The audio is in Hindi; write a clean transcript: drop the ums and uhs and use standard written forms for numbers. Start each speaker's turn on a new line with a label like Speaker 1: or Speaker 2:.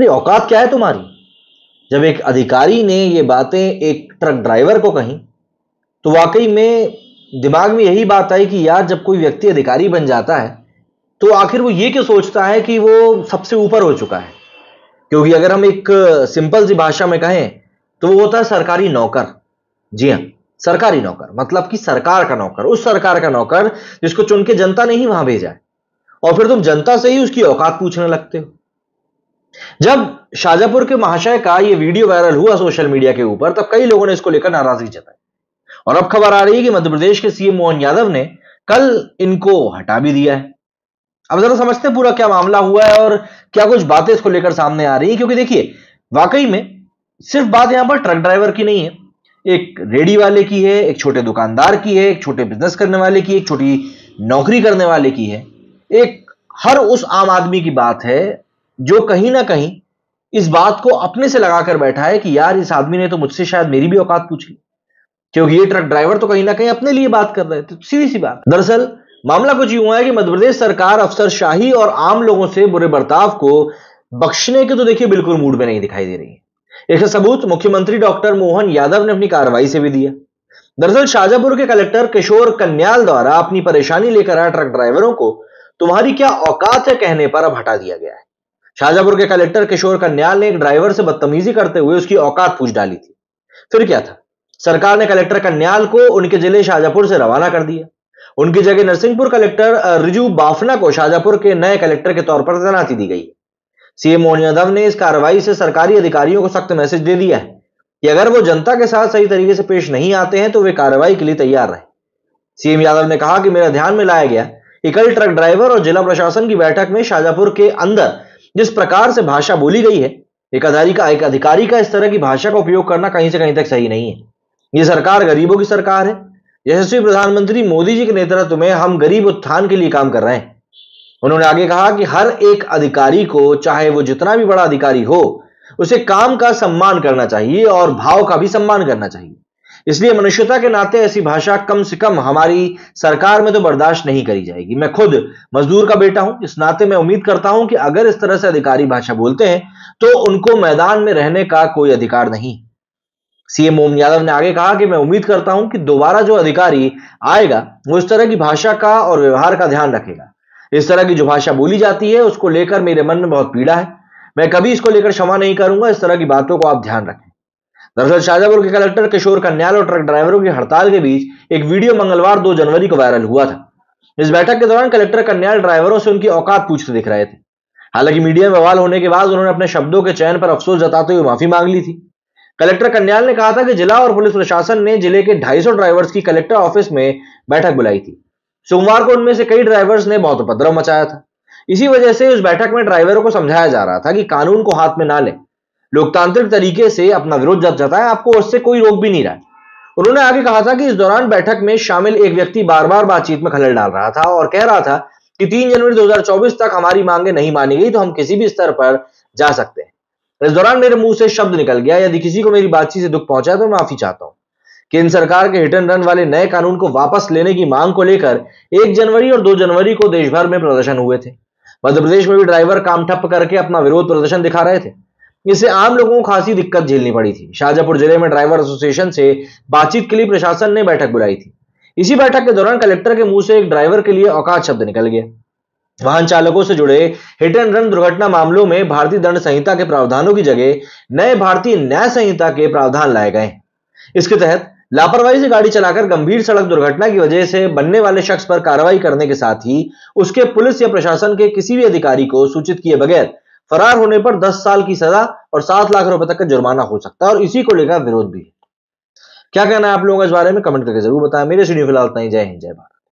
Speaker 1: अरे औकात क्या है तुम्हारी? जब एक अधिकारी ने ये बातें एक ट्रक ड्राइवर को कही तो वाकई में दिमाग में यही बात आई कि यार, जब कोई व्यक्ति अधिकारी बन जाता है तो आखिर वो ये क्यों सोचता है कि वो सबसे ऊपर हो चुका है। क्योंकि अगर हम एक सिंपल सी भाषा में कहें तो वो होता है सरकारी नौकर। जी हाँ, सरकारी नौकर मतलब कि सरकार का नौकर, उस सरकार का नौकर जिसको चुन के जनता ने ही वहां भेजा है, और फिर तुम जनता से ही उसकी औकात पूछने लगते हो। जब शाजापुर के महाशय का ये वीडियो वायरल हुआ सोशल मीडिया के ऊपर, तब कई लोगों ने इसको लेकर नाराजगी जताई, और अब खबर आ रही है कि मध्य प्रदेश के सीएम मोहन यादव ने कल इनको हटा भी दिया है। अब जरा समझते हैं पूरा क्या मामला हुआ है और क्या कुछ बातें इसको लेकर सामने आ रही है। क्योंकि देखिए, वाकई में सिर्फ बात यहां पर ट्रक ड्राइवर की नहीं है, एक रेडी वाले की है, एक छोटे दुकानदार की है, एक छोटे बिजनेस करने वाले की, एक छोटी नौकरी करने वाले की है, एक हर उस आम आदमी की बात है जो कहीं ना कहीं इस बात को अपने से लगाकर बैठा है कि यार, इस आदमी ने तो मुझसे शायद मेरी भी औकात पूछ ली, क्योंकि ये ट्रक ड्राइवर तो कहीं ना कहीं अपने लिए बात कर रहे थे। सीधी सी बात। दरअसल मामला कुछ यूं है कि मध्य प्रदेश सरकार अफसरशाही और आम लोगों से बुरे बर्ताव को बख्शने के तो देखिए बिल्कुल मूड में नहीं दिखाई दे रही है। इसका सबूत मुख्यमंत्री डॉक्टर मोहन यादव ने अपनी कार्रवाई से भी दिया। दरअसल शाजापुर के कलेक्टर किशोर कन्याल द्वारा अपनी परेशानी लेकर आए ट्रक ड्राइवरों को तुम्हारी क्या औकात है कहने पर अब हटा दिया गया है। शाजापुर के कलेक्टर किशोर कन्याल ने एक ड्राइवर से बदतमीजी करते हुए उसकी औकात पूछ डाली थी। फिर क्या था, सरकार ने कलेक्टर कन्याल को उनके जिले शाजापुर से रवाना कर दिया। उनकी जगह नरसिंहपुर कलेक्टर रिजू बाफना को शाजापुर के नए कलेक्टर के तौर पर तैनाती दी गई। सीएम मोहन यादव ने इस कार्रवाई से सरकारी अधिकारियों को सख्त मैसेज दे दिया है कि अगर वो जनता के साथ सही तरीके से पेश नहीं आते हैं तो वे कार्रवाई के लिए तैयार रहे। सीएम यादव ने कहा कि मेरा ध्यान में लाया गया कि कल ट्रक ड्राइवर और जिला प्रशासन की बैठक में शाजापुर के अंदर जिस प्रकार से भाषा बोली गई है, एक अधिकारी का इस तरह की भाषा का उपयोग करना कहीं से कहीं तक सही नहीं है। ये सरकार गरीबों की सरकार है। यशस्वी प्रधानमंत्री मोदी जी के नेतृत्व में हम गरीब उत्थान के लिए काम कर रहे हैं। उन्होंने आगे कहा कि हर एक अधिकारी को, चाहे वो जितना भी बड़ा अधिकारी हो, उसे काम का सम्मान करना चाहिए और भाव का भी सम्मान करना चाहिए। इसलिए मनुष्यता के नाते ऐसी भाषा कम से कम हमारी सरकार में तो बर्दाश्त नहीं करी जाएगी। मैं खुद मजदूर का बेटा हूं, इस नाते मैं उम्मीद करता हूं कि अगर इस तरह से अधिकारी भाषा बोलते हैं तो उनको मैदान में रहने का कोई अधिकार नहीं। सीएम मोहन यादव ने आगे कहा कि मैं उम्मीद करता हूं कि दोबारा जो अधिकारी आएगा वो इस तरह की भाषा का और व्यवहार का ध्यान रखेगा। इस तरह की जो भाषा बोली जाती है उसको लेकर मेरे मन में बहुत पीड़ा है। मैं कभी इसको लेकर क्षमा नहीं करूंगा। इस तरह की बातों को आप ध्यान रखें। दरअसल शाजापुर के कलेक्टर किशोर कन्याल और ट्रक ड्राइवरों की हड़ताल के बीच एक वीडियो मंगलवार 2 जनवरी को वायरल हुआ था। इस बैठक के दौरान कलेक्टर कन्याल ड्राइवरों से उनकी औकात पूछते दिख रहे थे। हालांकि मीडिया में बवाल होने के बाद उन्होंने अपने शब्दों के चयन पर अफसोस जताते हुए माफी मांग ली थी। कलेक्टर कन्याल ने कहा था कि जिला और पुलिस प्रशासन ने जिले के 250 ड्राइवर्स की कलेक्टर ऑफिस में बैठक बुलाई थी। सोमवार को उनमें से कई ड्राइवर्स ने बहुत उपद्रव मचाया था। इसी वजह से उस बैठक में ड्राइवरों को समझाया जा रहा था कि कानून को हाथ में ना लें, लोकतांत्रिक तरीके से अपना विरोध जब जताएं, आपको उससे कोई रोक भी नहीं रहा है। उन्होंने आगे कहा था कि इस दौरान बैठक में शामिल एक व्यक्ति बार बार बातचीत में खलल डाल रहा था और कह रहा था कि 3 जनवरी 2024 तक हमारी मांगे नहीं मानी गई तो हम किसी भी स्तर पर जा सकते हैं। इस दौरान मेरे मुंह से शब्द निकल गया, यदि किसी को मेरी बातचीत से दुख पहुंचा तो मैं माफी चाहता हूं। केंद्र सरकार के हिट एंड रन वाले नए कानून को वापस लेने की मांग को लेकर 1 जनवरी और 2 जनवरी को देश भर में प्रदर्शन हुए थे। मध्य प्रदेश में भी ड्राइवर काम ठप्प करके अपना विरोध प्रदर्शन दिखा रहे थे। इससे आम लोगों को खासी दिक्कत झेलनी पड़ी थी। शाजापुर जिले में ड्राइवर एसोसिएशन से बातचीत के लिए प्रशासन ने बैठक बुलाई थी। इसी बैठक के दौरान कलेक्टर के मुंह से एक ड्राइवर के लिए औकात शब्द निकल गया। वाहन चालकों से जुड़े हिट एंड रन दुर्घटना मामलों में भारतीय दंड संहिता के प्रावधानों की जगह नए भारतीय न्याय संहिता के प्रावधान लाए गए। इसके तहत लापरवाही से गाड़ी चलाकर गंभीर सड़क दुर्घटना की वजह से बनने वाले शख्स पर कार्रवाई करने के साथ ही उसके पुलिस या प्रशासन के किसी भी अधिकारी को सूचित किए बगैर फरार होने पर 10 साल की सजा और 7 लाख रुपए तक का जुर्माना हो सकता है, और इसी को लेकर विरोध भी है। क्या कहना है आप लोगों का इस बारे में कमेंट करके जरूर बताएं। मेरे से फिलहाल इतना ही। जय हिंद, जय भारत।